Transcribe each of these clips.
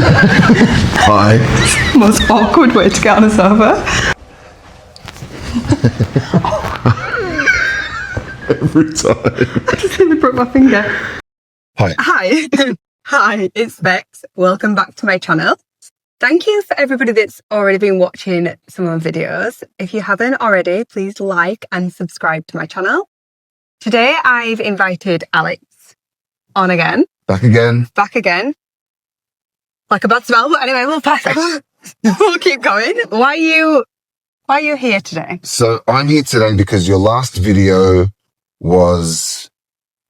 Hi. Most awkward way to get on a sofa. Every time. I just nearly broke my finger. Hi. Hi. Hi, it's Bex. Welcome back to my channel. Thank you for everybody that's already been watching some of my videos. If you haven't already, please like and subscribe to my channel. Today I've invited Alex on again. Back again. Back again. Like a bad smell, but anyway, we'll keep going. Why are you here today? So I'm here today because your last video was,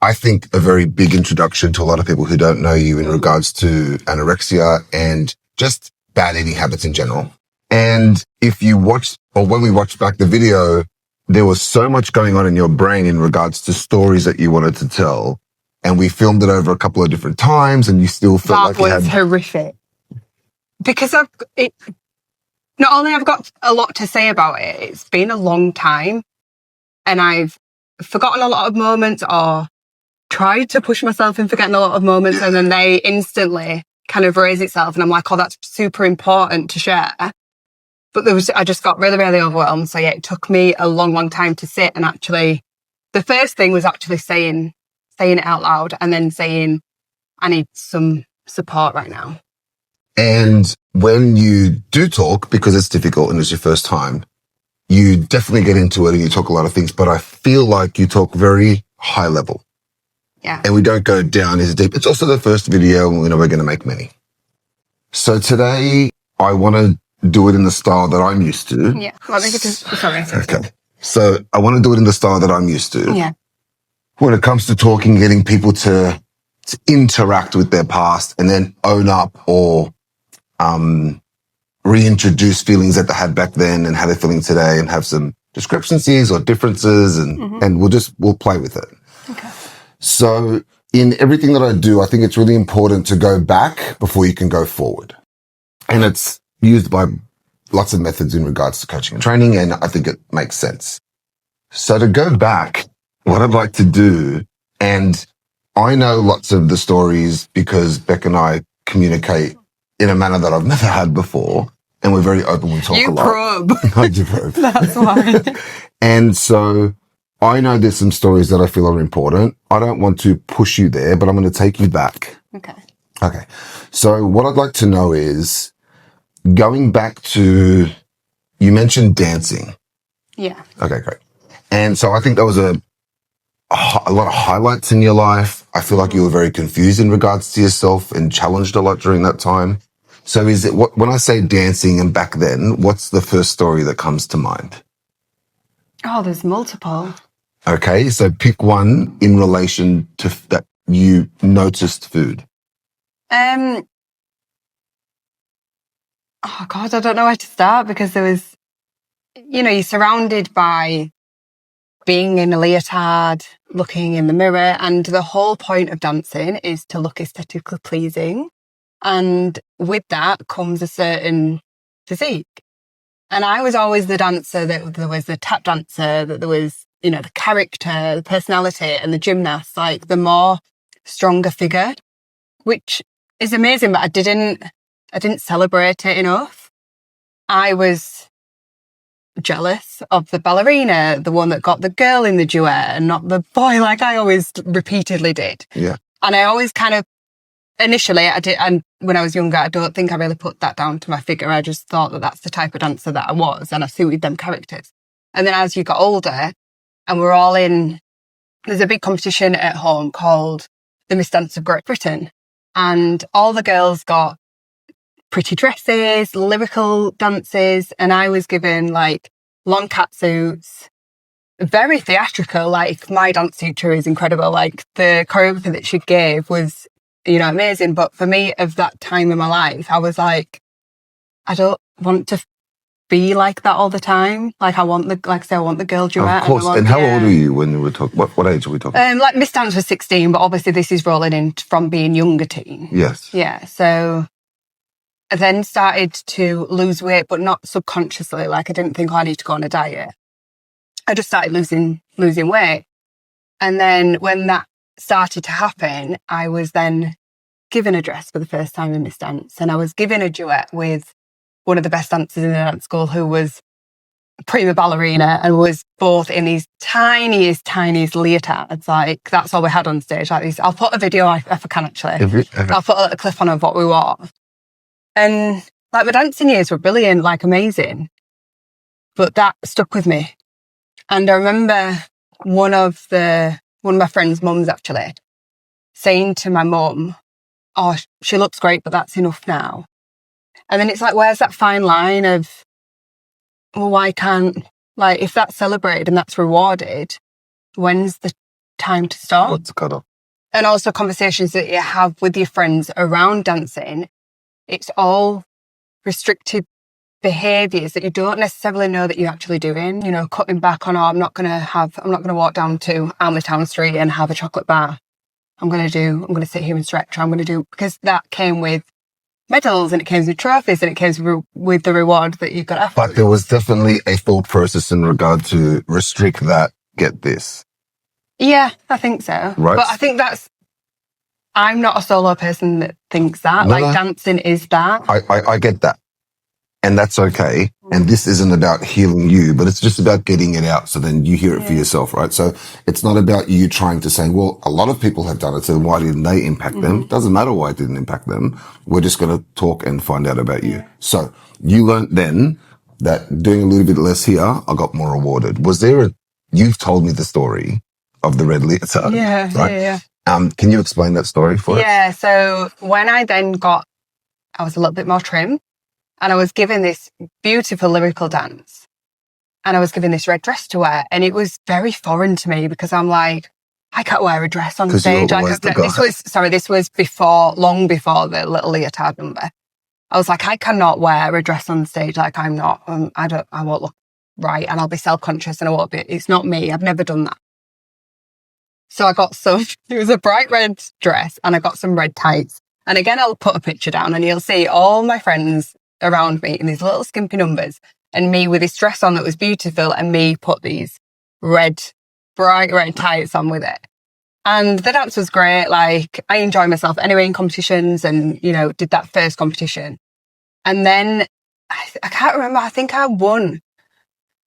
I think, a very big introduction to a lot of people who don't know you in regards to anorexia and just bad eating habits in general. And if you watched, or when we watched back the video, there was so much going on in your brain in regards to stories that you wanted to tell. And we filmed it over a couple of different times and you still felt like you had... That was horrific. Because not only I've got a lot to say about it, it's been a long time and I've forgotten a lot of moments or tried to push myself in forgetting a lot of moments, and then they instantly kind of raise itself and I'm like, oh, that's super important to share. But I just got really, really overwhelmed. So yeah, it took me a long, long time to sit and actually, the first thing was actually saying it out loud and then saying, I need some support right now. And when you do talk, because it's difficult and it's your first time, you definitely get into it and you talk a lot of things, but I feel like you talk very high level. Yeah. And we don't go down as deep. It's also the first video and we know we're going to make many. So today I want to do it in the style that I'm used to. Yeah. Let me get this. Sorry. Okay. So I want to do it in the style that I'm used to. Yeah. When it comes to talking, getting people to interact with their past and then own up or reintroduce feelings that they had back then and how they're feeling today and have some discrepancies or differences and we'll play with it. Okay. So in everything that I do, I think it's really important to go back before you can go forward. And it's used by lots of methods in regards to coaching and training, and I think it makes sense. So to go back, what I'd like to do, and I know lots of the stories because Beck and I communicate in a manner that I've never had before, and we're very open, we talk a lot. Probe. I do probe. That's why. And so I know there's some stories that I feel are important. I don't want to push you there, but I'm going to take you back. Okay. Okay. So what I'd like to know is going back to, you mentioned dancing. Yeah. Okay, great. And so I think there was a lot of highlights in your life. I feel like you were very confused in regards to yourself and challenged a lot during that time. So is it when I say dancing and back then, what's the first story that comes to mind? Oh, there's multiple. Okay, so pick one in relation to that you noticed food. Oh God, I don't know where to start because there was, you're surrounded by being in a leotard, looking in the mirror, and the whole point of dancing is to look aesthetically pleasing. And with that comes a certain physique. And I was always the dancer that there was the tap dancer, that there was, the character, the personality, and the gymnast, like the more stronger figure, which is amazing, but I didn't celebrate it enough. I was jealous of the ballerina, the one that got the girl in the duet and not the boy, like I always repeatedly did. Yeah. And I always kind of, initially I did, and when I was younger, I don't think I really put that down to my figure. I just thought that that's the type of dancer that I was and I suited them characters. And then as you got older and we're all there's a big competition at home called the Miss Dance of Great Britain. And all the girls got pretty dresses, lyrical dances, and I was given like long catsuits, very theatrical. Like my dance teacher is incredible. Like the choreography that she gave was, amazing. But for me, of that time in my life, I was like, I don't want to be like that all the time. Like I want the girl duet. Of course. And how old were you when you were talking? What age were we talking? Like Miss Dance was 16, but obviously this is rolling in from being younger teen. Yes. Yeah. So I then started to lose weight, but not subconsciously. Like I didn't think, I need to go on a diet. I just started losing weight. And then when that started to happen, I was then given a dress for the first time in this dance, and I was given a duet with one of the best dancers in the dance school who was prima ballerina and was both in these tiniest leotards. Like, that's all we had on stage, like these. I'll put a video if I can, actually. I'll put a little clip on of what we wore. And like, the dancing years were brilliant, like amazing. But that stuck with me. And I remember one of my friend's mums actually saying to my mum, "Oh, she looks great, but that's enough now." And then it's like, where's that fine line of, well, why can't, like, if that's celebrated and that's rewarded, when's the time to stop? What's the cutoff? And also conversations that you have with your friends around dancing, it's all restricted behaviours that you don't necessarily know that you're actually doing. You know, cutting back on, I'm not going to walk down to Town Street and have a chocolate bar. I'm going to sit here and stretch. Because that came with medals and it came with trophies and it came with the reward that you got after. But there was definitely a thought process in regard to restrict that, get this. Yeah, I think so. Right. But I think I'm not a solo person that thinks that. No. Dancing is that. I get that. And that's okay. And this isn't about healing you, but it's just about getting it out. So then you hear it for yourself, right? So it's not about you trying to say, well, a lot of people have done it, so why didn't they impact them? Doesn't matter why it didn't impact them. We're just going to talk and find out about you. So you learned then that doing a little bit less here, I got more rewarded. You've told me the story of the red leotard. Yeah, right? yeah. Can you explain that story for us? Yeah, so when I was a little bit more trim, and I was given this beautiful lyrical dance, and I was given this red dress to wear, and it was very foreign to me because I'm like, I can't wear a dress on stage. This was long before the little leotard number. I was like, I cannot wear a dress on stage. Like, I'm not, I won't look right, and I'll be self-conscious, and I won't be. It's not me. I've never done that. So I got it was a bright red dress, and I got some red tights. And again, I'll put a picture down, and you'll see all my friends around me in these little skimpy numbers, and me with this dress on that was beautiful, and me put these bright red tights on with it. And the dance was great. Like, I enjoy myself anyway in competitions, and, you know, did that first competition. And then I can't remember, I think I won,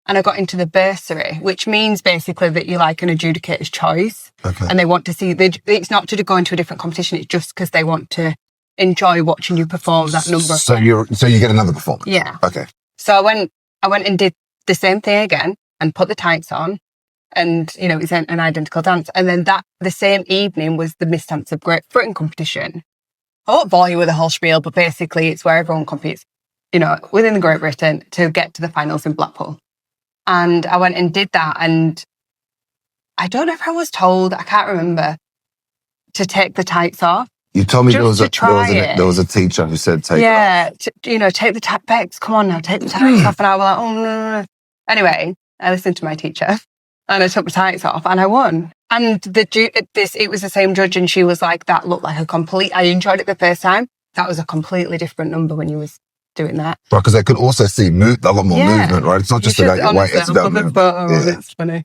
and I got into the bursary, which means basically that you're like an adjudicator's choice. Okay. And they want to see, it's not to go into a different competition, it's just because they want to enjoy watching you perform that number. So you get another performance. Yeah. Okay. So I went and did the same thing again and put the tights on, and, you know, it was an identical dance. And then the same evening was the Miss Dance of Great Britain competition. I won't bore you with the whole spiel, but basically it's where everyone competes, you know, within the Great Britain to get to the finals in Blackpool. And I went and did that, and I don't know if I was told, I can't remember, to take the tights off. You told me there was a teacher who said take it off. Yeah, take the tights. Come on now, take the tights off. And I was like, oh, no. Anyway, I listened to my teacher and I took the tights off and I won. And it was the same judge, and she was like, that looked like I enjoyed it the first time. That was a completely different number when you was doing that. Right, because they could also see a lot more movement, right? It's not just about your weight, it's about movement. It's funny.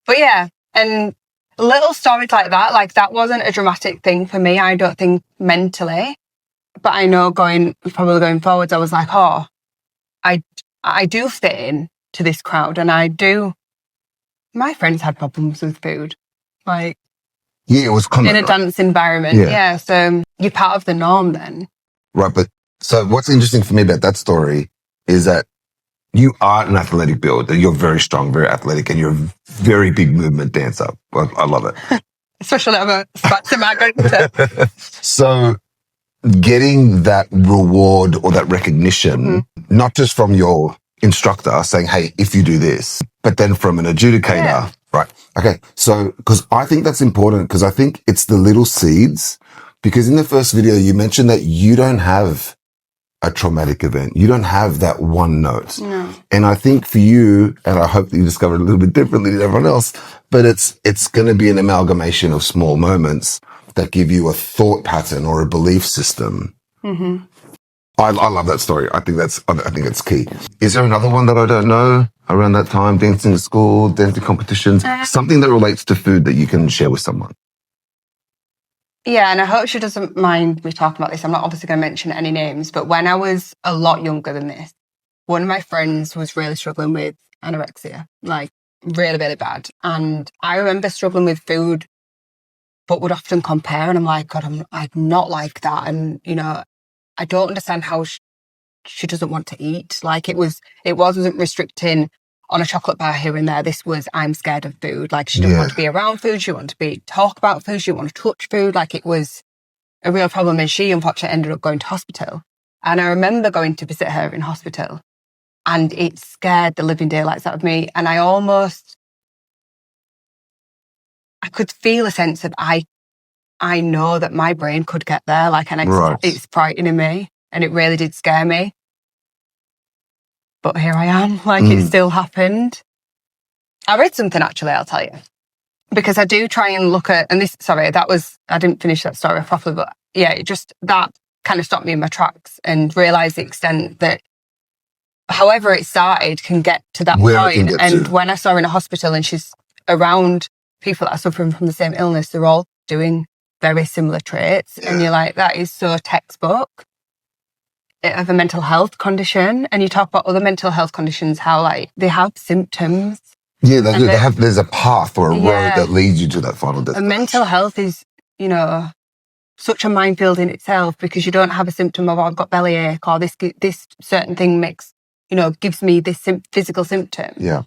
But yeah, and little stories like that wasn't a dramatic thing for me, I don't think, mentally. But I know going forwards, I was like, oh, I do fit in to this crowd, and my friends had problems with food. Like, yeah, it was common, in a dance environment. Yeah, so you're part of the norm then. Right, but so what's interesting for me about that story is that you are an athletic build. You're very strong, very athletic, and you're a very big movement dancer. I love it. Especially I'm a spatza margarita. So getting that reward or that recognition, not just from your instructor saying, hey, if you do this, but then from an adjudicator. Yeah. Right. Okay. So, because I think that's important, because I think it's the little seeds, because in the first video, you mentioned that you don't have a traumatic event. You don't have that one note. No. And I think for you, and I hope that you discovered it a little bit differently than everyone else, but it's going to be an amalgamation of small moments that give you a thought pattern or a belief system. Mm-hmm. I love that story. I think it's key. Is there another one that I don't know around that time? Dancing at school, dancing competitions, something that relates to food that you can share with someone? Yeah, and I hope she doesn't mind me talking about this. I'm not obviously going to mention any names, but when I was a lot younger than this, one of my friends was really struggling with anorexia, like really, really bad. And I remember struggling with food, but would often compare. And I'm like, God, I'm not like that. And, you know, I don't understand how she doesn't want to eat. Like it wasn't restricting on a chocolate bar here and there. This was, I'm scared of food. Like she didn't want to be around food. She wanted to talk about food. She didn't want to touch food. Like it was a real problem. And she unfortunately ended up going to hospital. And I remember going to visit her in hospital and it scared the living daylights out of me. And I could feel a sense of, I know that my brain could get there. Like, and it's frightening me. And it really did scare me. But here I am, like it still happened. I read something actually, I'll tell you. Because I do try and look at, and this, sorry, I didn't finish that story properly, but yeah, that kind of stopped me in my tracks and realised the extent that however it started can get to that point. And when I saw her in a hospital and she's around people that are suffering from the same illness, they're all doing very similar traits. Yeah. And you're like, that is so textbook of a mental health condition. And you talk about other mental health conditions, how like they have symptoms. Yeah, they do. There's a path or a road that leads you to that final destination. And mental health is, you know, such a minefield in itself because you don't have a symptom of, oh, I've got bellyache or this certain thing gives me this physical symptom. Yeah.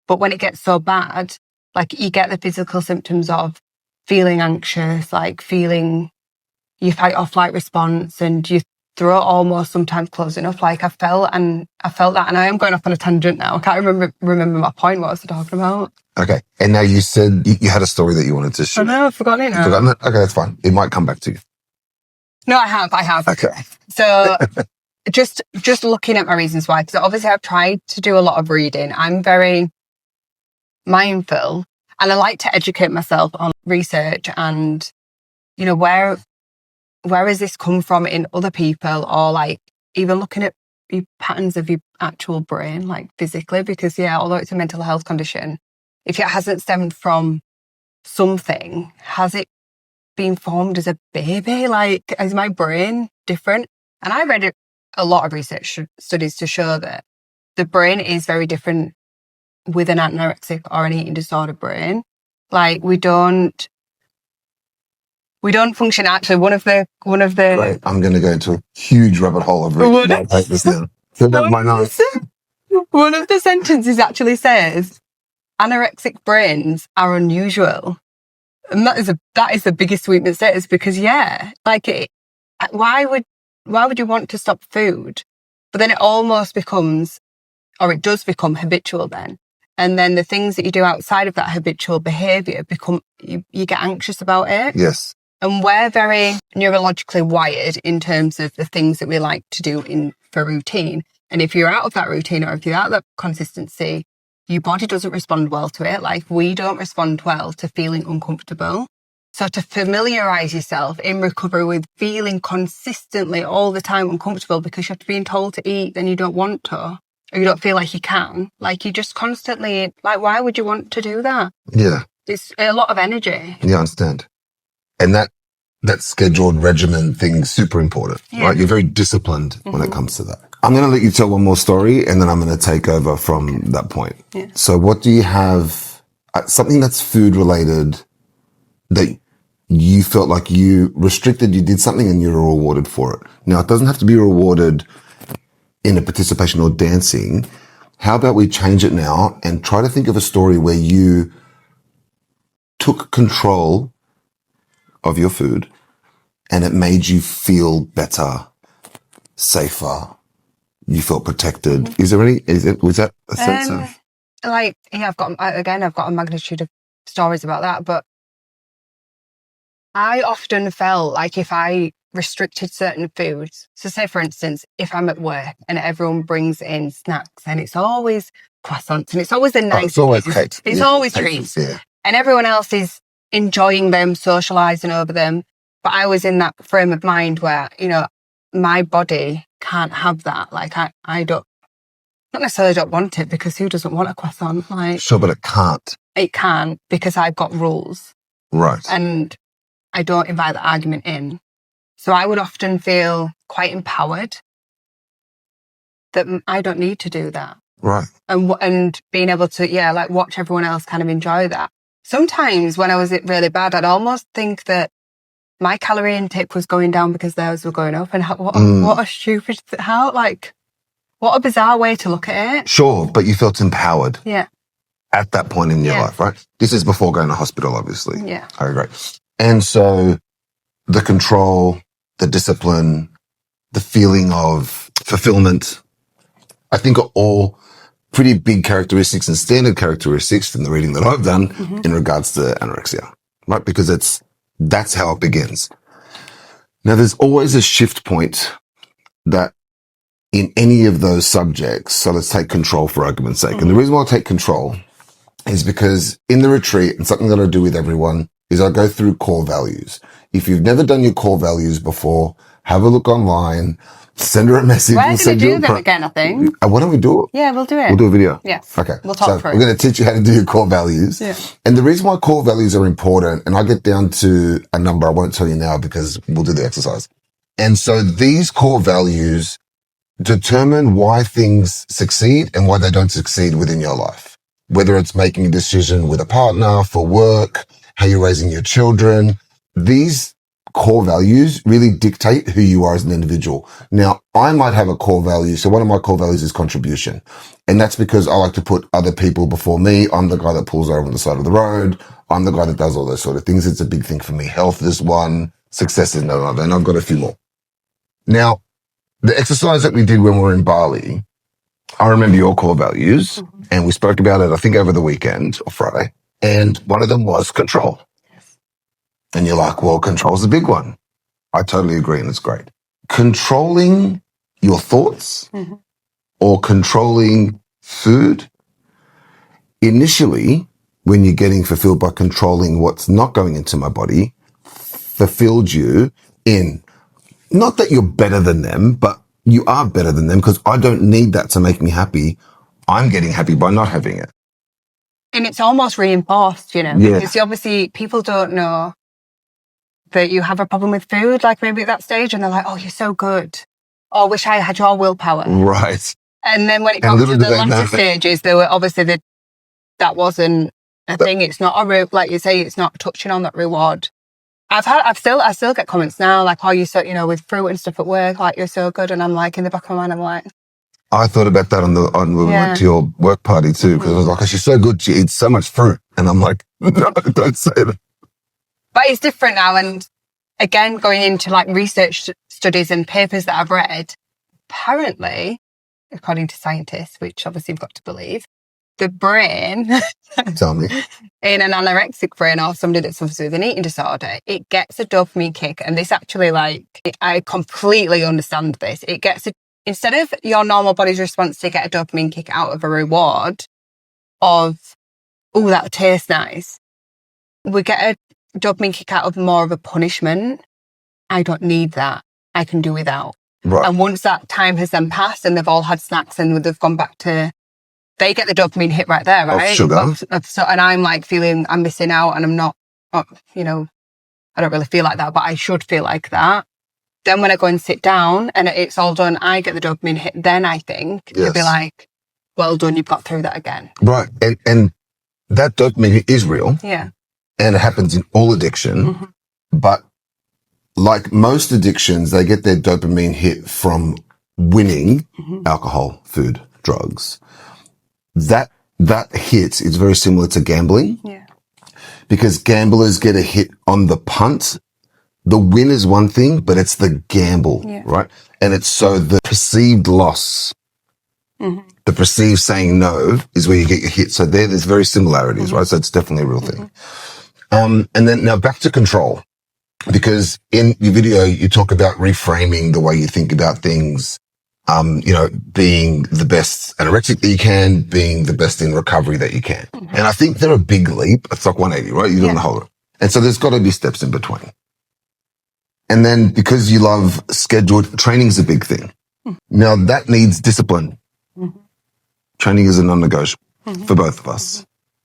But when it gets so bad, like you get the physical symptoms of feeling anxious, like feeling your fight or flight response and your throat almost sometimes closing up. Like I felt that, and I am going off on a tangent now. I can't remember my point. What I was talking about? Okay. And now you said you had a story that you wanted to share. I know, I've forgotten it now. Forgotten it? Okay, that's fine. It might come back to you. No, I have. Okay. So just looking at my reasons why, because obviously I've tried to do a lot of reading. I'm very mindful and I like to educate myself on research and, you know, where has this come from in other people or like even looking at your patterns of your actual brain, like physically, because although it's a mental health condition, if it hasn't stemmed from something, has it been formed as a baby? Like, is my brain different? And I read a lot of research studies to show that the brain is very different with an anorexic or an eating disorder brain. Like we don't function actually. One of the. Right. I'm going to go into a huge rabbit hole of reading. I'll take this now. One of the sentences actually says, anorexic brains are unusual. And that is the biggest sweeping sentence because why would you want to stop food? But then it almost becomes, or it does become habitual then. And then the things that you do outside of that habitual behaviour you get anxious about it. Yes. And we're very neurologically wired in terms of the things that we like to do for routine. And if you're out of that routine or if you're out of that consistency, your body doesn't respond well to it. Like we don't respond well to feeling uncomfortable. So to familiarise yourself in recovery with feeling consistently all the time uncomfortable because you're being told to eat and you don't want to, or you don't feel like you can, like you just constantly, like why would you want to do that? Yeah. It's a lot of energy. Yeah, I understand. And that scheduled regimen thing is super important, right? You're very disciplined when it comes to that. I'm going to let you tell one more story and then I'm going to take over from that point. Yeah. So what do you have, something that's food related that you felt like you restricted, you did something and you were rewarded for it? Now, it doesn't have to be rewarded in a participation or dancing. How about we change it now and try to think of a story where you took control of your food and it made you feel better, safer, you felt protected. Was that a sense of? I've got a magnitude of stories about that, but I often felt like if I restricted certain foods, so say for instance, if I'm at work and everyone brings in snacks and it's always croissants and it's always the nice, it's always cakes. It's always treats. Yeah. And everyone else is enjoying them, socializing over them. But I was in that frame of mind where, you know, my body can't have that. Like I don't, not necessarily don't want it because who doesn't want a croissant? Like, sure, but it can't. It can because I've got rules. Right. And I don't invite the argument in. So I would often feel quite empowered that I don't need to do that. Right. And being able to, like watch everyone else kind of enjoy that. Sometimes when I was really bad, I'd almost think that my calorie intake was going down because theirs were going up. And what a stupid, what a bizarre way to look at it. Sure, but you felt empowered. Yeah. At that point in your life, right? This is before going to hospital, obviously. Yeah. I agree. And so the control, the discipline, the feeling of fulfillment, I think are all pretty big characteristics and standard characteristics from the reading that I've done in regards to anorexia, right? Because that's how it begins. Now, there's always a shift point that in any of those subjects. So let's take control for argument's sake. And the reason why I take control is because in the retreat, and something that I do with everyone, is I go through core values. If you've never done your core values before, have a look online, send her a message. We're going to do them again, I think. Why don't we do it? Yeah, we'll do it. We'll do a video. Yes. Okay. We'll talk through it. We're going to teach you how to do your core values. Yeah. And the reason why core values are important, and I'll get down to a number, I won't tell you now because we'll do the exercise. And so these core values determine why things succeed and why they don't succeed within your life. Whether it's making a decision with a partner, for work, how you're raising your children, these core values really dictate who you are as an individual. Now, I might have a core value. So one of my core values is contribution. And that's because I like to put other people before me. I'm the guy that pulls over on the side of the road. I'm the guy that does all those sort of things. It's a big thing for me. Health is one, success is another, and I've got a few more. Now, the exercise that we did when we were in Bali, I remember your core values, and we spoke about it, I think, over the weekend or Friday. And one of them was control. Yes. And you're like, well, control's a big one. I totally agree, and it's great. Controlling your thoughts or controlling food, initially, when you're getting fulfilled by controlling what's not going into my body, fulfilled you in, not that you're better than them, but you are better than them because I don't need that to make me happy. I'm getting happy by not having it. And it's almost reinforced, because obviously people don't know that you have a problem with food, like maybe at that stage, and they're like, oh, you're so good. Oh, I wish I had your willpower. Right. And then when it comes to the latter stages, there were obviously that wasn't a thing. It's not like you say, it's not touching on that reward. I still get comments now, like, oh, you're so, with fruit and stuff at work, like, you're so good. And I'm like, in the back of my mind, I'm like. I thought about that when we went to your work party too, because I was like, oh, she's so good. She eats so much fruit. And I'm like, no, don't say that. But it's different now. And again, going into like research studies and papers that I've read, apparently, according to scientists, which obviously you've got to believe, the brain, tell me, in an anorexic brain or somebody that suffers with an eating disorder, it gets a dopamine kick. And this actually, I completely understand this. It gets instead of your normal body's response to get a dopamine kick out of a reward of, oh, that tastes nice, we get a dopamine kick out of more of a punishment. I don't need that. I can do without. Right. And once that time has then passed and they've all had snacks and they've gone back to, they get the dopamine hit right there, right? Of sugar. And I'm like feeling I'm missing out and I'm not, I don't really feel like that, but I should feel like that. Then when I go and sit down and it's all done, I get the dopamine hit. Then I think you'll be like, well done, you've got through that again. Right. And that dopamine is real. Yeah. And it happens in all addiction. But like most addictions, they get their dopamine hit from winning alcohol, food, drugs. That hit is very similar to gambling. Yeah. Because gamblers get a hit on the punt. The win is one thing, but it's the gamble, right? And it's so the perceived loss, the perceived saying no is where you get your hit. So there's very similarities, right? So it's definitely a real thing. And then now back to control, because in your video, you talk about reframing the way you think about things, being the best anorexic that you can, being the best in recovery that you can. And I think they're a big leap. It's like 180, right? You're doing the whole. And so there's got to be steps in between. And then because you love scheduled, training is a big thing. Now that needs discipline. Training is a non-negotiable for both of us.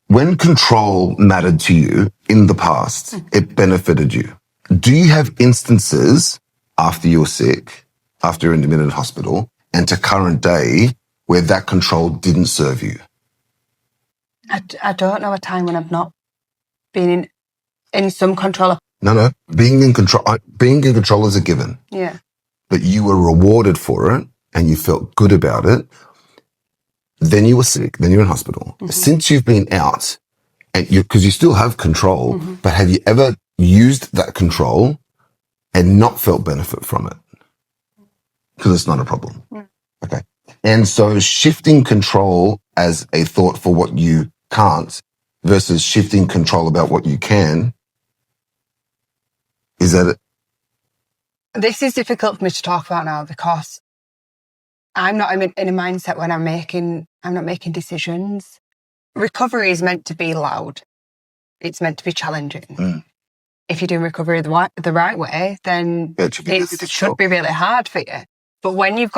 When control mattered to you in the past, it benefited you. Do you have instances after you were sick, after you're admitted in hospital, and to current day where that control didn't serve you? I don't know a time when I've not been in some control. No. Being in control is a given. Yeah. But you were rewarded for it and you felt good about it. Then you were sick. Then you're in hospital. Mm-hmm. Since you've been out, and because you still have control, mm-hmm. but have you ever used that control and not felt benefit from it? Because it's not a problem. Mm. Okay. And so shifting control as a thought for what you can't versus shifting control about what you can, is that it? This is difficult for me to talk about now because I'm not in a mindset when I'm not making decisions. Recovery is meant to be loud. It's meant to be challenging. Mm. If you're doing recovery the right way, then it should be really hard for you. But when you're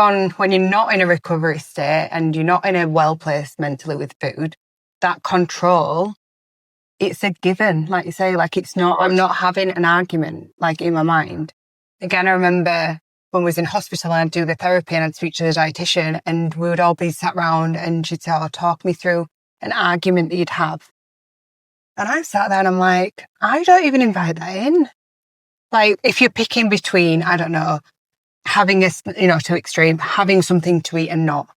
not in a recovery state and you're not in a well-placed mentally with food, that control, it's a given. Like you say, like it's not, I'm not having an argument like in my mind. Again, I remember when I was in hospital and I'd do the therapy and I'd speak to the dietitian and we would all be sat around and she'd say, oh, talk me through an argument that you'd have. And I sat there and I'm like, I don't even invite that in. Like if you're picking between, I don't know, having to extreme, having something to eat and not,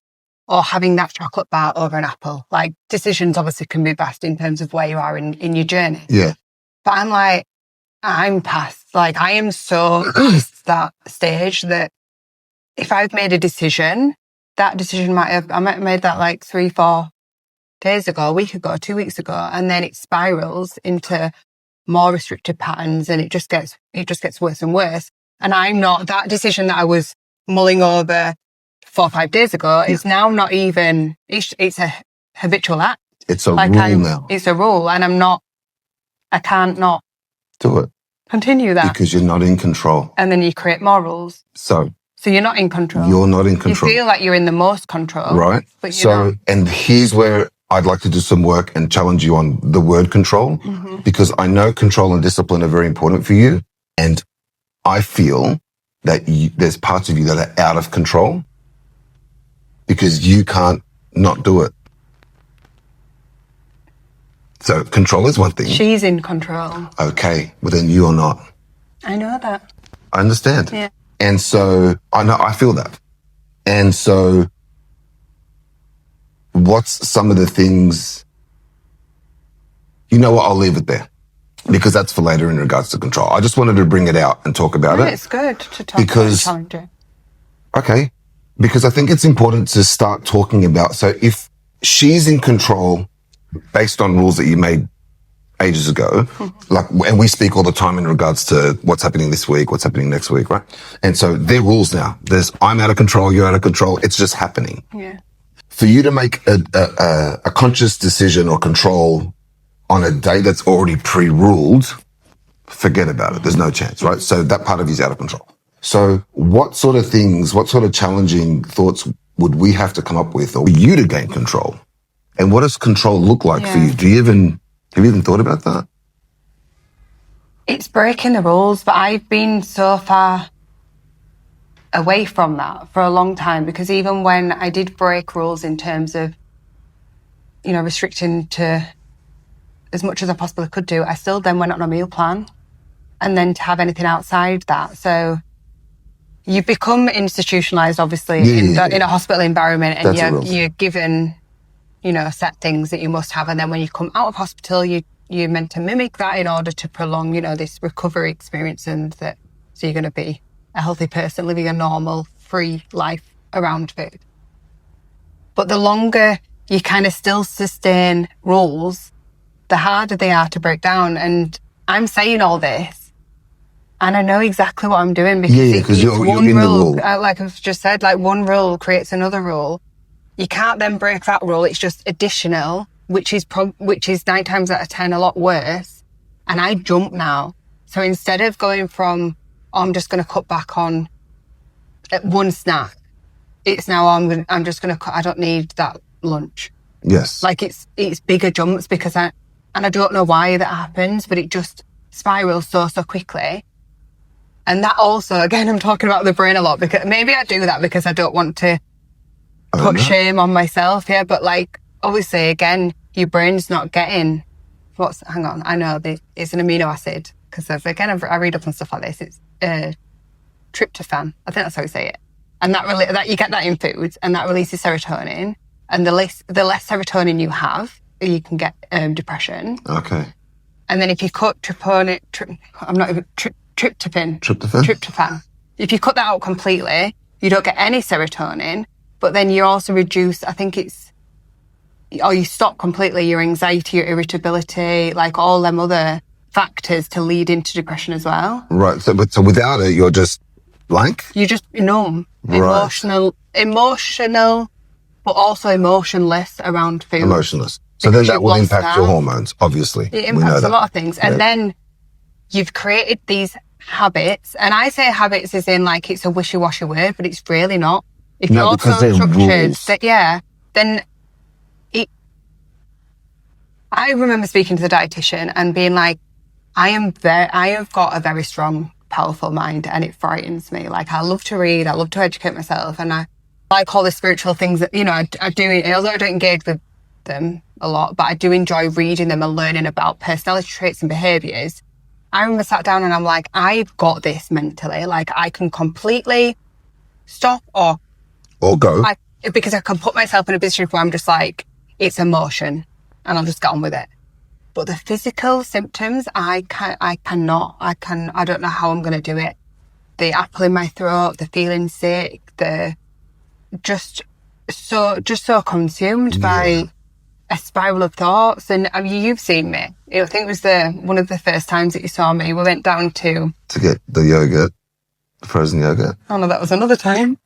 or having that chocolate bar over an apple, like decisions obviously can be vast in terms of where you are in your journey. Yeah. But I'm like, I'm past, like I am so past that stage that if I've made a decision, that decision I might have made that like 3-4 days ago, a week ago, 2 weeks ago, and then it spirals into more restrictive patterns and it just gets worse and worse. And I'm not, that decision that I was mulling over 4 or 5 days ago is now not even, it's a habitual act. It's a rule now. It's a rule and I can't not do it. Continue that. Because you're not in control. And then you create more rules. So you're not in control. You're not in control. You feel like you're in the most control. Right. But you're not. And here's where I'd like to do some work and challenge you on the word control, mm-hmm. because I know control and discipline are very important for you. And I feel that there's parts of you that are out of control because you can't not do it. So control is one thing. She's in control. Okay, but then you are not. I know that. I understand. Yeah. And so I feel that. And so what's some of the things, you know what, I'll leave it there because that's for later in regards to control. I just wanted to bring it out and talk about it. It's good to talk about challenging. Okay. Because I think it's important to start talking about, so if she's in control based on rules that you made ages ago, like, and we speak all the time in regards to what's happening this week, what's happening next week, right? And so they're rules now. I'm out of control, you're out of control. It's just happening. Yeah. For you to make a conscious decision or control on a day that's already pre-ruled, forget about it. There's no chance, right? So that part of you is out of control. So what sort of things, what sort of challenging thoughts would we have to come up with for you to gain control? And what does control look like for you? Have you even thought about that? It's breaking the rules, but I've been so far away from that for a long time because even when I did break rules in terms of, restricting to as much as I possibly could do, I still then went on a meal plan and then to have anything outside that. So you become institutionalized, obviously, in a hospital environment and you're given, set things that you must have. And then when you come out of hospital, you're meant to mimic that in order to prolong, this recovery experience so you're going to be a healthy person living a normal, free life around food. But the longer you kind of still sustain rules, the harder they are to break down. And I'm saying all this, and I know exactly what I'm doing because you're in the rule. Like I've just said, like one rule creates another rule. You can't then break that rule. It's just additional, which is 9 times out of 10 a lot worse. And I jump now. So instead of going from, I'm just going to cut back on one snack, it's now I'm just going to cut. I don't need that lunch. Yes. Like it's bigger jumps because I don't know why that happens, but it just spirals so quickly. And that also, again, I'm talking about the brain a lot because maybe I do that because I don't want to put shame on myself. Yeah. But like, obviously, again, your brain's not getting hang on. I know it's an amino acid because I read up on stuff like this. It's tryptophan. I think that's how you say it. And that you get that in foods, and that releases serotonin. And the less serotonin you have, you can get depression. Okay. And then if you cut tryptophan. If you cut that out completely, you don't get any serotonin. But then you also reduce. I think you stop completely your anxiety, your irritability, like all them other factors to lead into depression as well. Right. So without it, you're just blank? You're just numb, right. emotional, but also emotionless around food. Emotionless. So then that will impact your hormones, obviously. It impacts a lot of things. And then you've created these habits. And I say habits as in like it's a wishy-washy word, but it's really not. If you're so structured, then I remember speaking to the dietitian and being like, I have got a very strong, powerful mind and it frightens me. Like, I love to read, I love to educate myself, and I like all the spiritual things that, I do, although I don't engage with them a lot, but I do enjoy reading them and learning about personality traits and behaviours. I remember sat down and I'm like, I've got this mentally. Like, I can completely stop or go. Because I can put myself in a position where I'm just like, it's emotion and I'll just get on with it. But the physical symptoms, I cannot. I don't know how I'm going to do it. The apple in my throat, the feeling sick, the just so consumed by a spiral of thoughts. And I mean, you've seen me. I think it was one of the first times that you saw me. We went down to get the yogurt, the frozen yogurt. Oh no, that was another time.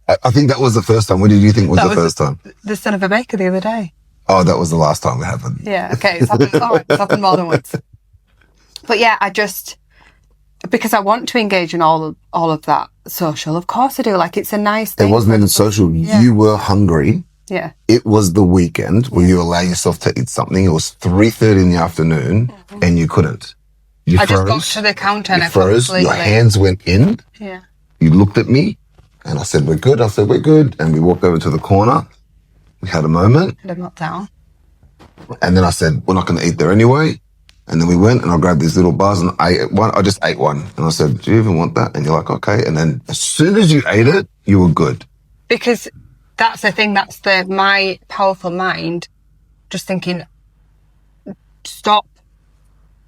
I think that was the first time. What did you think was the first time? The son of a baker the other day. Oh, that was the last time it happened. Yeah, okay. It's happened more than once. But yeah, because I want to engage in all of that social. Of course I do. Like, it's a nice thing. It wasn't even social. Yeah. You were hungry. Yeah. It was the weekend where you allow yourself to eat something. It was 3:30 in the afternoon and you couldn't. I just got to the counter and I froze. Your hands went in. Yeah. You looked at me and I said, we're good. I said, we're good. And we walked over to the corner. We had a moment. Had a meltdown. And then I said, we're not going to eat there anyway. And then we went and I grabbed these little bars and I ate one. I just ate one. And I said, do you even want that? And you're like, okay. And then as soon as you ate it, you were good. Because that's the thing. That's my powerful mind just thinking, stop,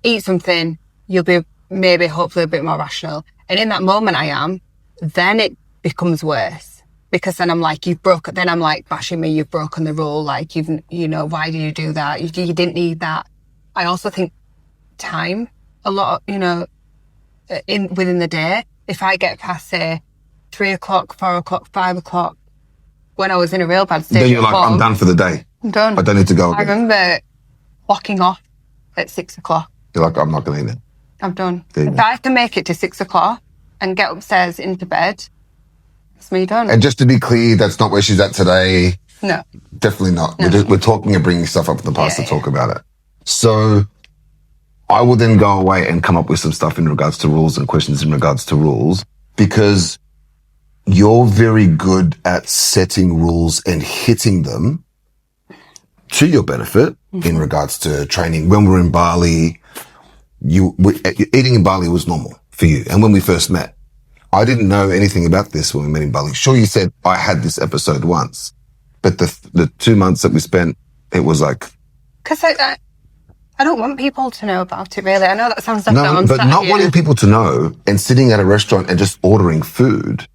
eat something. You'll be maybe hopefully a bit more rational. And in that moment I am, then it becomes worse. Because then I'm like, then I'm like bashing me, you've broken the rule. Like, why did you do that? You didn't need that. I also think time, a lot, within the day, if I get past, say, 3 o'clock, 4 o'clock, 5 o'clock, when I was in a real bad state. Then you're like, I'm done for the day. I'm done. I don't need to go again. I remember locking off at 6 o'clock. You're like, I'm not going to eat it. I'm done. If I have to make it to 6 o'clock and get upstairs into bed, it's me done. And just to be clear, that's not where she's at today. No. Definitely not. No. We're talking and bringing stuff up in the past to talk about it. So I will then go away and come up with some stuff in regards to rules and questions in regards to rules, because you're very good at setting rules and hitting them to your benefit in regards to training. When we were in Bali, eating in Bali was normal for you. And when we first met, I didn't know anything about this when we met in Bali. Sure, you said I had this episode once, but the 2 months that we spent, it was like... Because I don't want people to know about it, really. I know that sounds like not wanting people to know and sitting at a restaurant and just ordering food.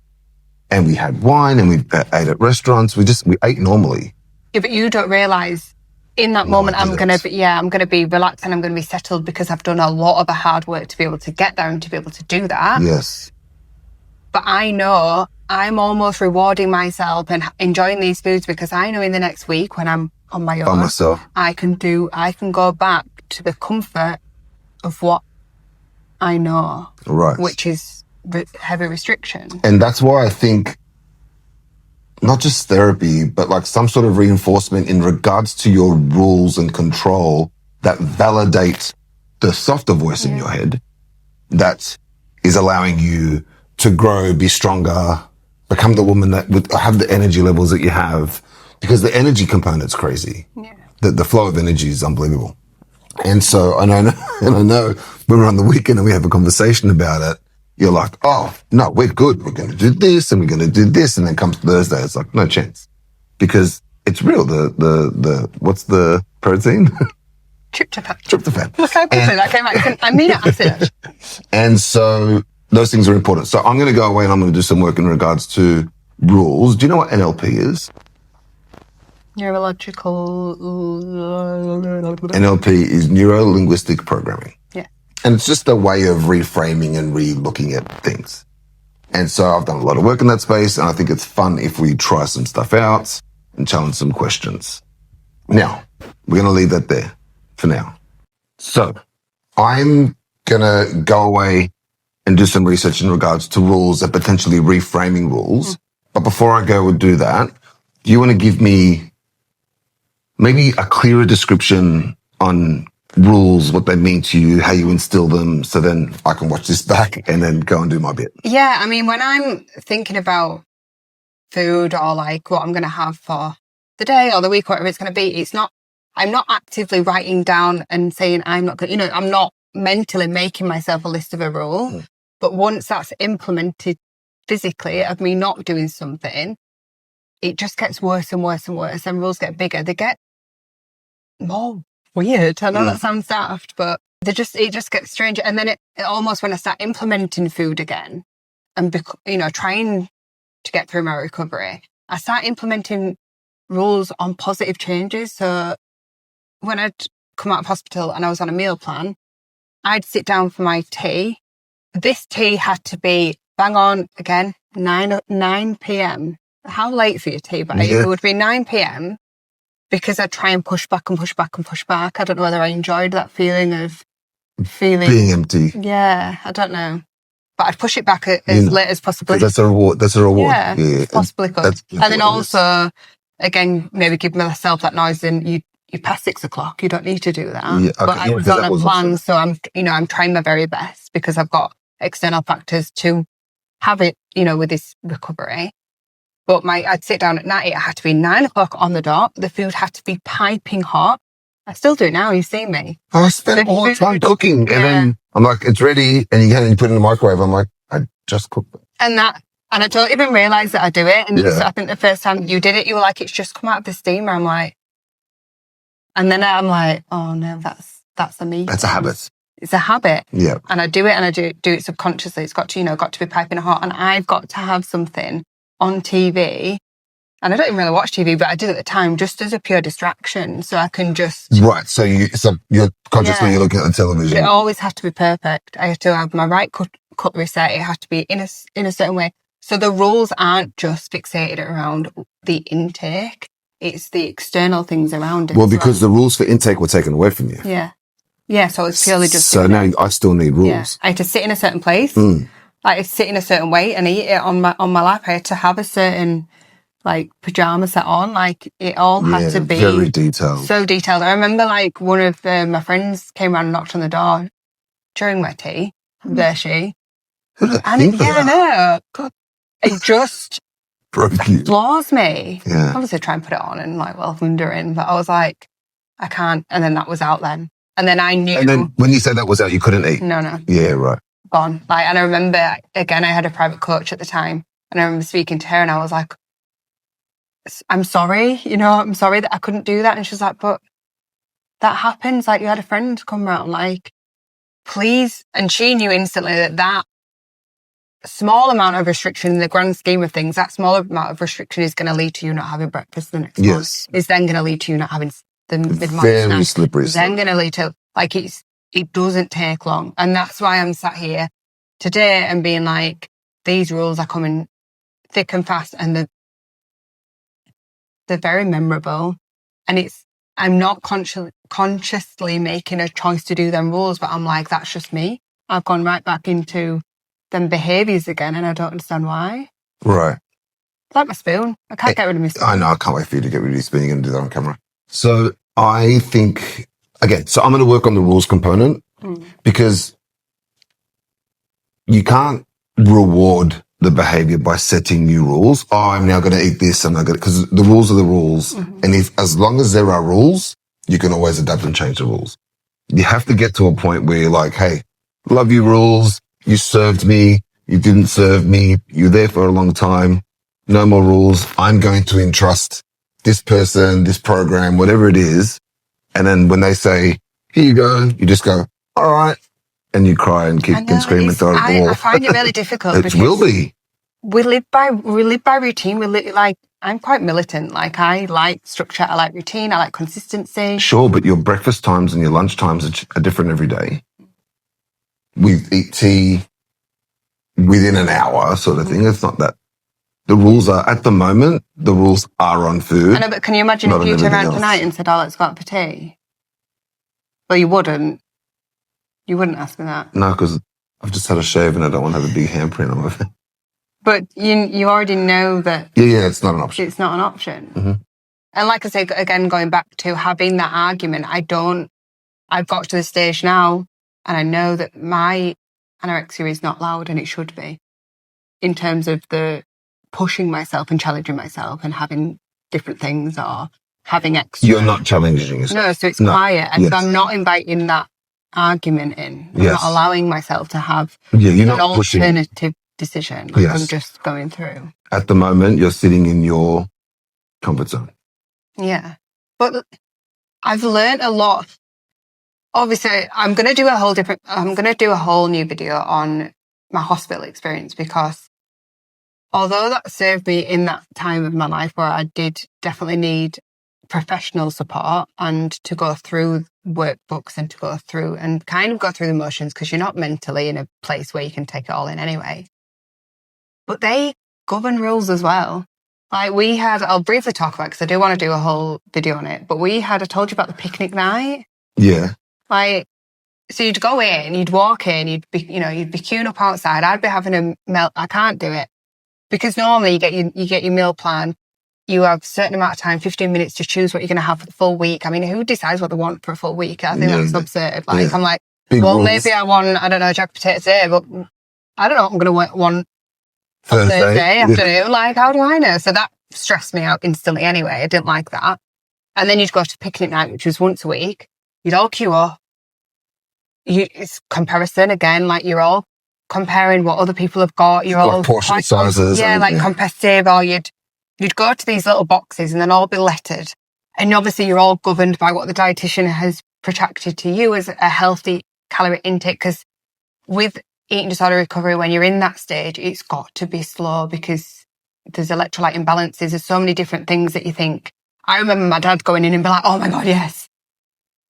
And we had wine and we ate at restaurants. We ate normally. Yeah, but you don't realise in that moment I'm going to be relaxed and I'm going to be settled because I've done a lot of the hard work to be able to get there and to be able to do that. Yes. But I know I'm almost rewarding myself and enjoying these foods because I know in the next week when I'm on my own, by myself, I can go back to the comfort of what I know. Right. Which is heavy restriction. And that's why I think not just therapy, but like some sort of reinforcement in regards to your rules and control that validate the softer voice in your head that is allowing you to grow, be stronger, become the woman that would have the energy levels that you have, because the energy component's crazy. Yeah. The flow of energy is unbelievable. And so, and I know when we're on the weekend and we have a conversation about it, you're like, oh, no, we're good. We're going to do this and we're going to do this. And then comes Thursday, it's like, no chance. Because it's real. What's the protein? Tryptophan. Look how quickly that came out. Amino acid. And so those things are important. So I'm going to go away and I'm going to do some work in regards to rules. Do you know what NLP is? Neurological. NLP is neuro-linguistic programming. Yeah. And it's just a way of reframing and re-looking at things. And so I've done a lot of work in that space, and I think it's fun if we try some stuff out and challenge some questions. Now, we're going to leave that there for now. So I'm going to go away and do some research in regards to rules and potentially reframing rules. But before I go and do that, do you want to give me maybe a clearer description on rules, what they mean to you, how you instill them, so then I can watch this back and then go and do my bit? Yeah, I mean, when I'm thinking about food or like what I'm going to have for the day or the week, whatever it's going to be, I'm not actively writing down and saying I'm not going, I'm not mentally making myself a list of a rule. But once that's implemented physically of me not doing something, it just gets worse and worse and worse, and rules get bigger. They get more weird. I know that sounds daft, but it just gets stranger. And then it almost, when I start implementing food again and, trying to get through my recovery, I start implementing rules on positive changes. So when I'd come out of hospital and I was on a meal plan, I'd sit down for my tea. This tea had to be bang on again, 9 p.m. How late for your tea? But it would be 9 p.m. because I'd try and push back and push back and push back. I don't know whether I enjoyed that feeling of being empty. Yeah, I don't know. But I'd push it back as late as possible. That's a reward. Yeah, possibly could. And then also, again, maybe give myself that noise and you pass 6 o'clock. You don't need to do that. Yeah, okay. But I was on a plan, so I'm trying my very best because I've got external factors to have it, with this recovery. But I'd sit down at night. It had to be 9 o'clock on the dot. The food had to be piping hot. I still do now. You see me. I spend all the time cooking, and then I'm like, it's ready, and you put it in the microwave. I'm like, I just cooked it. And I don't even realise that I do it. And so I think the first time you did it, you were like, it's just come out of the steamer. I'm like, and then I'm like, oh no, that's a me. That's a habit. It's a habit. Yeah. And I do it, and I do it subconsciously. It's got to be piping hot, and I've got to have something on TV. And I don't even really watch TV, but I did at the time just as a pure distraction. So I can just... Right. So you're consciously you're looking at the television. It always has to be perfect. I have to have my right cutlery set. It has to be in a certain way. So the rules aren't just fixated around the intake. It's the external things around it. Well, because the rules for intake were taken away from you. Yeah. Yeah. So it's purely just... So now I still need rules. Yeah. I had to sit in a certain place. I had to sit in a certain way and eat it on my lap. I had to have a certain... pajama set on, it all had to be very detailed. So detailed. I remember one of my friends came around and knocked on the door during my tea. There she. I know. God. It just floors me. Yeah. Obviously try and put it on and wondering, but I was like, I can't. And then that was out then. And then I knew. And then when you said that was out, you couldn't eat? No. Yeah, right. Gone. And I remember, again, I had a private coach at the time, and I remember speaking to her and I was like, I'm sorry, I'm sorry that I couldn't do that. And she's like, but that happens. You had a friend come round, please. And she knew instantly that small amount of restriction in the grand scheme of things, that small amount of restriction is going to lead to you not having breakfast the next morning. Is then going to lead to you not having the mid-morning very snack. Slippery. Then going to lead to, it doesn't take long. And that's why I'm sat here today and being like, these rules are coming thick and fast, and they're very memorable, and I'm not consciously making a choice to do them rules, but I'm like, that's just me. I've gone right back into them behaviours again, and I don't understand why. Right. Like my spoon. I can't get rid of my spoon. I know, I can't wait for you to get rid of your spoon. You're going to do that on camera. So I think, again, I'm going to work on the rules component because you can't reward the behavior by setting new rules. Oh, I'm now going to eat this. I'm not going to, because the rules are the rules. Mm-hmm. And as long as there are rules, you can always adapt and change the rules. You have to get to a point where you're like, hey, love you rules. You served me. You didn't serve me. You're there for a long time. No more rules. I'm going to entrust this person, this program, whatever it is. And then when they say, here you go, you just go, all right. And you cry and kick and scream and throw it at the wall. I find it really difficult. It will be. We live by routine. I'm quite militant. Like, I like structure. I like routine. I like consistency. Sure, but your breakfast times and your lunch times are different every day. We eat tea within an hour sort of thing. It's not that. The rules are, at the moment, the rules are on food. I know, but can you imagine if you turned around tonight and said, oh, let's go out for tea? Well, you wouldn't. You wouldn't ask me that. No, because I've just had a shave and I don't want to have a big handprint on my face. But you already know that. Yeah, it's not an option. It's not an option. Mm-hmm. And like I say, again, going back to having that argument, I've got to the stage now and I know that my anorexia is not loud and it should be, in terms of the pushing myself and challenging myself and having different things or having extra. You're not challenging yourself. No, so it's quiet. And I'm not inviting that argument in. I'm not allowing myself to have you're an not alternative decision. Like, I'm just going through. At the moment, you're sitting in your comfort zone. Yeah. But I've learned a lot. Obviously, I'm going to do a whole new video on my hospital experience, because although that served me in that time of my life where I did definitely need professional support and to go through workbooks and to go through the motions, because you're not mentally in a place where you can take it all in anyway. But they govern rules as well. Like, I'll briefly talk about it because I do want to do a whole video on it, but I told you about the picnic night. Yeah. Like, so you'd go in, you'd walk in, you'd be queuing up outside. I'd be having a melt. I can't do it because normally you get your meal plan. You have a certain amount of time, 15 minutes to choose what you're going to have for the full week. I mean, who decides what they want for a full week? I think that's absurd. Like, I'm like, big rules. Maybe I want, I don't know, jack potato today, but I don't know what I'm going to want Thursday afternoon. Like, how do I know? So that stressed me out instantly anyway. I didn't like that. And then you'd go to picnic night, which was once a week. You'd all queue up. It's comparison again, like you're all comparing what other people have got. You're all portion sizes. Competitive, or you'd go to these little boxes and then all be lettered. And obviously you're all governed by what the dietitian has projected to you as a healthy calorie intake. Because with eating disorder recovery, when you're in that stage, it's got to be slow because there's electrolyte imbalances. There's so many different things that you think. I remember my dad going in and be like, oh my God, yes,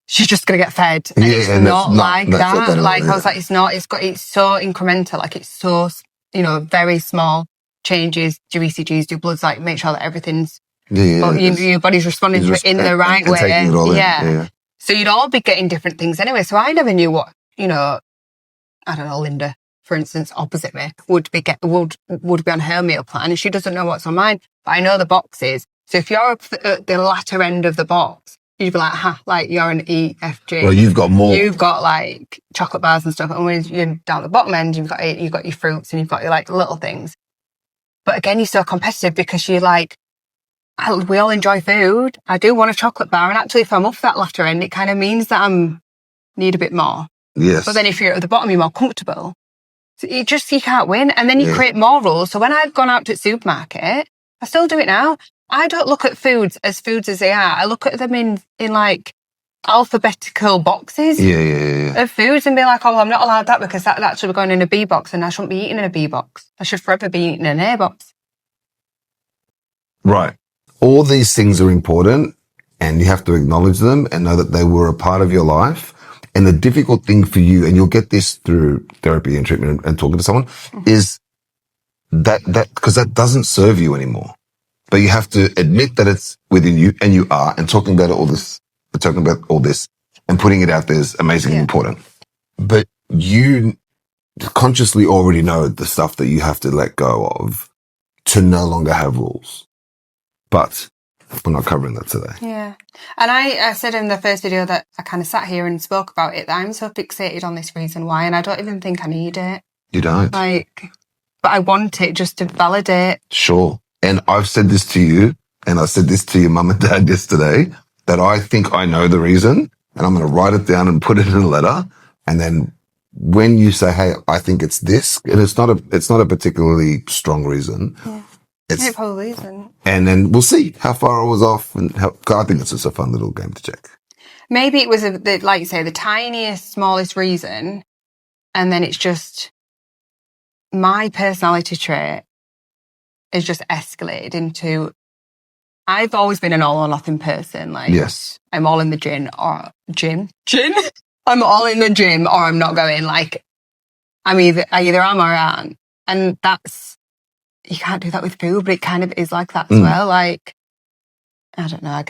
she's just going to get fed. And it's not like that. Like, I was like, it's not, it's so incremental. Like, it's so, very small changes, do ECGs, do bloods, like make sure that everyth's, your body's responding to it in the right way. Yeah. So you'd all be getting different things anyway. So I never knew what, I don't know, Linda, for instance, opposite me, would be on her meal plan, and she doesn't know what's on mine. But I know the boxes. So if you're at the latter end of the box, you'd be like, like you're an EFG. Well, you've got more. You've got like chocolate bars and stuff. And when you're down at the bottom end, you've got your fruits and you've got your like little things. But again, you're so competitive because you're like, we all enjoy food. I do want a chocolate bar. And actually, if I'm off that latter end, it kind of means that need a bit more. Yes. But then if you're at the bottom, you're more comfortable. So you can't win. And then you create more rules. So when I've gone out to the supermarket, I still do it now. I don't look at foods as they are. I look at them in like alphabetical boxes of foods and be like, oh, well, I'm not allowed that because that should be going in a B box and I shouldn't be eating in a B box. I should forever be eating in an A box. Right. All these things are important and you have to acknowledge them and know that they were a part of your life. And the difficult thing for you, and you'll get this through therapy and treatment and talking to someone, is that because that doesn't serve you anymore. But you have to admit that it's within you, and you are, and talking about all this and putting it out there is amazingly important. But you consciously already know the stuff that you have to let go of to no longer have rules. But we're not covering that today. Yeah. And I said in the first video that I kind of sat here and spoke about it, that I'm so fixated on this reason why, and I don't even think I need it. You don't. Like, but I want it just to validate. Sure. And I've said this to you, and I said this to your mum and dad yesterday, that I think I know the reason, and I'm going to write it down and put it in a letter. And then when you say, hey, I think it's this, and it's not a particularly strong reason. Yeah. It probably isn't. And then we'll see how far I was off, and I think it's just a fun little game to check. Maybe it was, like you say, the tiniest, smallest reason, and then it's just my personality trait has just escalated into. I've always been an all or nothing person. Like, yes, I'm all in the gym. I'm all in the gym, or I'm not going. Like, I either am or I aren't, and that's. You can't do that with food, but it kind of is like that as well. Like, I don't know. I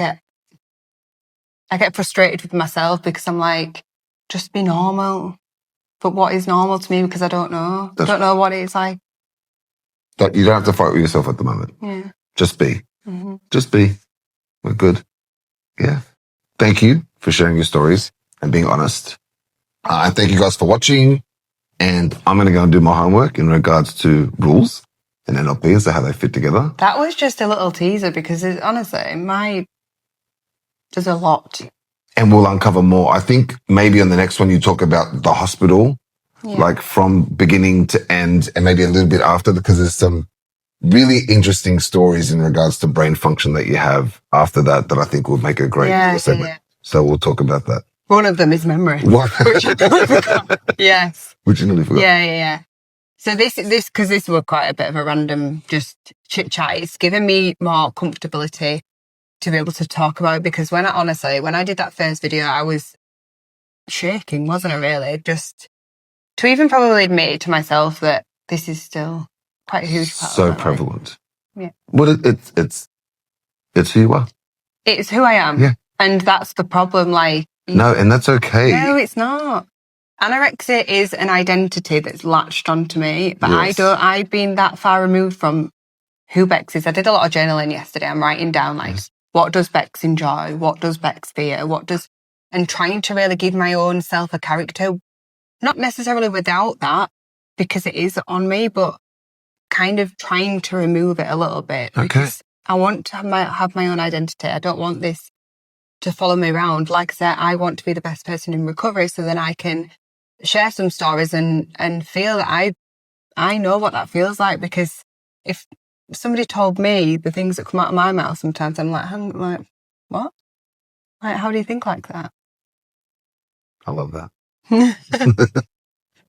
get frustrated with myself because I'm like, just be normal. But what is normal to me? Because I don't know. I don't know what it's like. You don't have to fight with yourself at the moment. Yeah. Just be. Mm-hmm. Just be. We're good. Yeah. Thank you for sharing your stories and being honest. And thank you guys for watching. And I'm going to go and do my homework in regards to rules and NLP and so how they fit together. That was just a little teaser because honestly, there's a lot. And we'll uncover more. I think maybe on the next one you talk about the hospital, like from beginning to end, and maybe a little bit after, because there's some really interesting stories in regards to brain function that you have after that I think will make a great segment. Yeah. So we'll talk about that. One of them is memory. What? Which I nearly forgot. Yes. Which you nearly forgot. Yeah. So because this was quite a bit of a random just chit chat. It's given me more comfortability to be able to talk about it, because when I did that first video, I was shaking, wasn't I really? Just to even probably admit to myself that this is still quite a huge part so of my prevalent. life. Yeah. Well, it's who you are. It's who I am. Yeah. And that's the problem. Like, no, and that's okay. No, it's not. Anorexia is an identity that's latched onto me, but yes. I've been that far removed from who Bex is. I did a lot of journaling yesterday. I'm writing down like, what does Bex enjoy? What does Bex fear? And trying to really give my own self a character, not necessarily without that, because it is on me, but kind of trying to remove it a little bit. Okay. Because I want to have my own identity. I don't want this to follow me around. Like I said, I want to be the best person in recovery, so then I can share some stories and feel that I know what that feels like. Because if somebody told me the things that come out of my mouth, sometimes I'm like, what? Like, how do you think like that? I love that.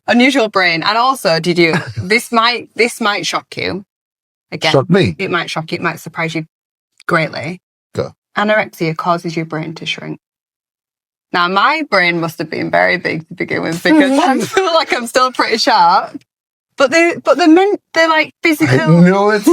Unusual brain. And also, this might shock you. Again, shock me. It might shock you. It might surprise you greatly. Go. Anorexia causes your brain to shrink. Now, my brain must have been very big to begin with, because I feel like I'm still pretty sharp. But they're like physical. I knew it.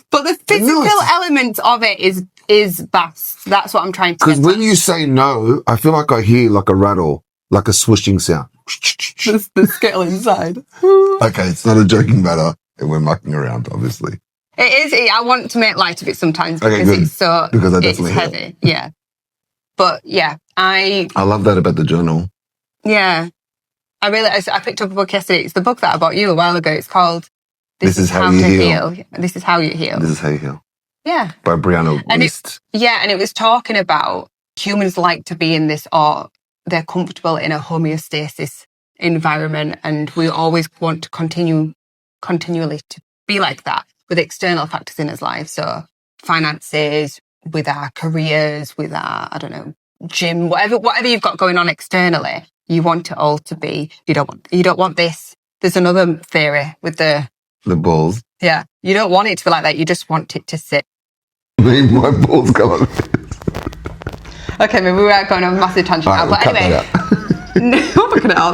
But the physical element of it is vast. That's what I'm trying to. Because when you say no, I feel like I hear like a rattle, like a swishing sound. The scale inside. Okay, it's not a joking matter, and we're mucking around, obviously. It is. I want to make light of it sometimes because it's heavy. Yeah. But yeah, I love that about the journal. Yeah. I picked up a book yesterday. It's the book that I bought you a while ago. It's called This is How You Heal. This is How You Heal. This is How You Heal. Yeah. By Brianna West. And it was talking about humans like to be in this, or they're comfortable in a homeostasis environment, and we always want to continually to be like that with external factors in his life. So finances, with our careers, with our, I don't know, gym, whatever you've got going on externally, you want it all to be, you don't want this. There's another theory with the balls. Yeah. You don't want it to be like that. You just want it to sit. My balls come up. Okay, maybe we are going on a massive tangent now. But anyway. No, look at it all.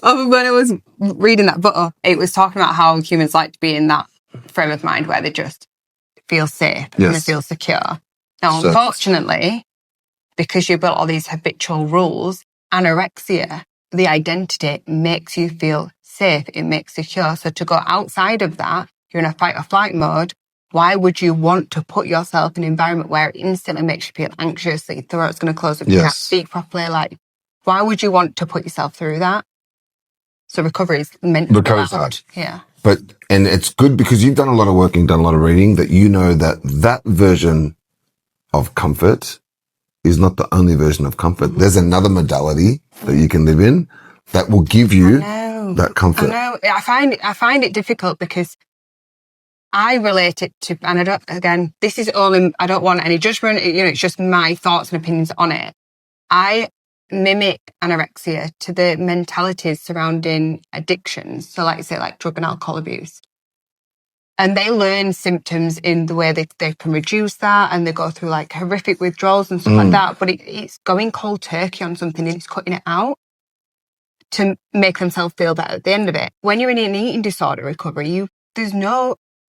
When I was reading that book, it was talking about how humans like to be in that frame of mind where they just feel safe and they feel secure. Now, unfortunately, because you built all these habitual rules, anorexia, the identity, makes you feel safe. It makes you secure. So to go outside of that, you're in a fight or flight mode, Why would you want to put yourself in an environment where it instantly makes you feel anxious, that your throat's going to close up, you can't speak properly? Like, why would you want to put yourself through that? So recovery is meant to be Recovery's allowed. hard. Yeah. And it's good because you've done a lot of work and done a lot of reading, that you know that version of comfort is not the only version of comfort. There's another modality that you can live in that will give you that comfort. I know. I find it difficult because I relate it to, and this is all I don't want any judgment. It's just my thoughts and opinions on it. I mimic anorexia to the mentalities surrounding addictions. So like say like drug and alcohol abuse. And they learn symptoms in the way they can reduce that, and they go through like horrific withdrawals and stuff like that. But it's going cold turkey on something and it's cutting it out to make themselves feel better at the end of it. When you're in an eating disorder recovery, there's no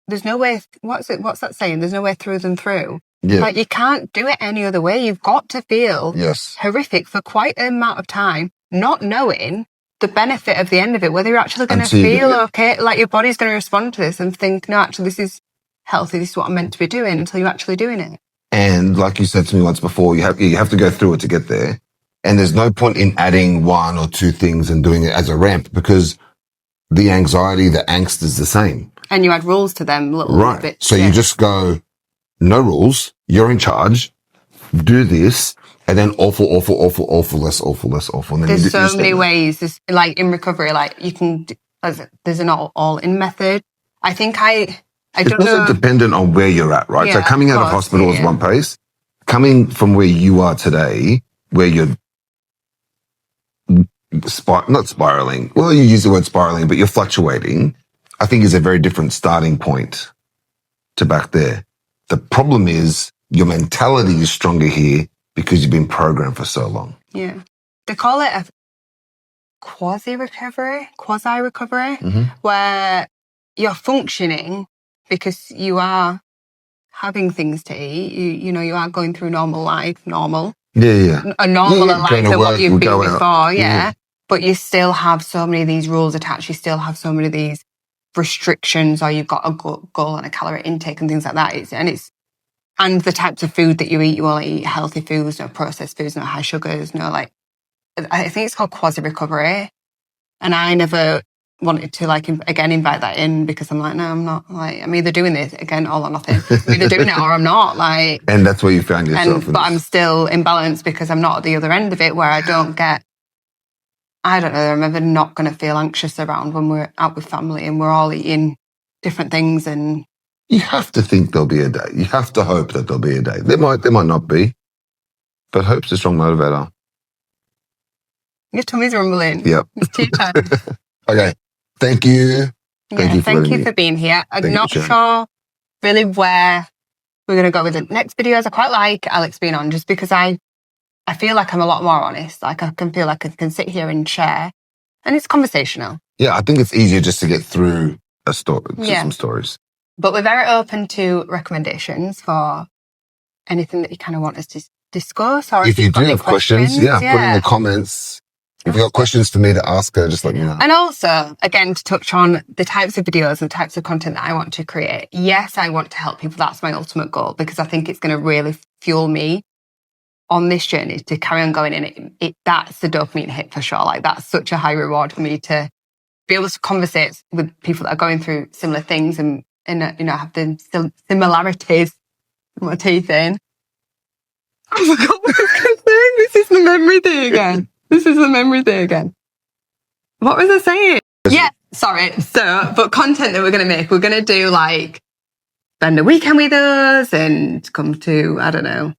way. What's that saying? There's no way through than through. Yeah. Like you can't do it any other way. You've got to feel horrific for quite an amount of time, not knowing the benefit of the end of it, whether you're actually going to feel okay, like your body's going to respond to this and think, no, actually, this is healthy. This is what I'm meant to be doing, until you're actually doing it. And like you said to me once before, you have to go through it to get there. And there's no point in adding one or two things and doing it as a ramp, because the anxiety, the angst is the same. And you add rules to them, little bits. So you just go, no rules, you're in charge, do this, and then awful, less awful. And then there's so many ways. There's, like in recovery, like you can, there's an all-in method. I think I don't know. It's also dependent on where you're at, right? Yeah, so coming out of hospital is one pace. Coming from where you are today, where you're not spiraling. Well, you use the word spiraling, but you're fluctuating, I think is a very different starting point to back there. The problem is your mentality is stronger here because you've been programmed for so long. Yeah. They call it a quasi-recovery, where you're functioning because you are having things to eat. You are going through normal life, a normal life than what you've been before, But you still have so many of these rules attached. You still have so many of these restrictions, or you've got a goal and a calorie intake and things like that. And the types of food that you eat, you only eat healthy foods, no processed foods, no high sugars, I think it's called quasi-recovery. And I never wanted to invite that in, because I'm like, no, I'm not, I'm either doing this again, all or nothing. I'm either doing it or I'm not, And that's where you found yourself. But I'm still imbalanced because I'm not at the other end of it, where I don't get, I don't know, I'm ever not going to feel anxious around when we're out with family and we're all eating different things. And you have to think there'll be a day. You have to hope that there'll be a day. There might not be, but hope's a strong motivator. Your tummy's rumbling. Yep. It's tea time. Okay. Thank you. Thank you for being here. I'm not sure really where we're going to go with the next videos. I quite like Alex being on, just because I feel like I'm a lot more honest. I can feel like I can sit here and share, and it's conversational. Yeah, I think it's easier just to get through some stories. But we're very open to recommendations for anything that you kind of want us to discuss. Or if you do have questions, put in the comments. If you've got questions for me to ask her, just let me know. And also, again, to touch on the types of videos and types of content that I want to create. Yes, I want to help people. That's my ultimate goal, because I think it's going to really fuel me on this journey to carry on going in it. That's the dopamine hit for sure. That's such a high reward for me to be able to conversate with people that are going through similar things and have the similarities in my teeth in. I forgot what I was going to say. This is the memory thing again. What was I saying? Yeah, sorry. So, but content that we're going to make, we're going to do spend a weekend with us and come to, I don't know,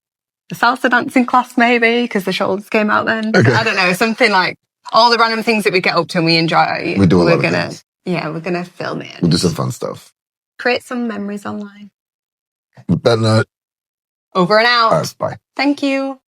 the salsa dancing class maybe, because the shoulders came out then. Okay. I don't know, something like all the random things that we get up to and we enjoy. We do a lot of things. Yeah, we're going to film it. We'll do some fun stuff. Create some memories online. With that note. Over and out. All right, bye. Thank you.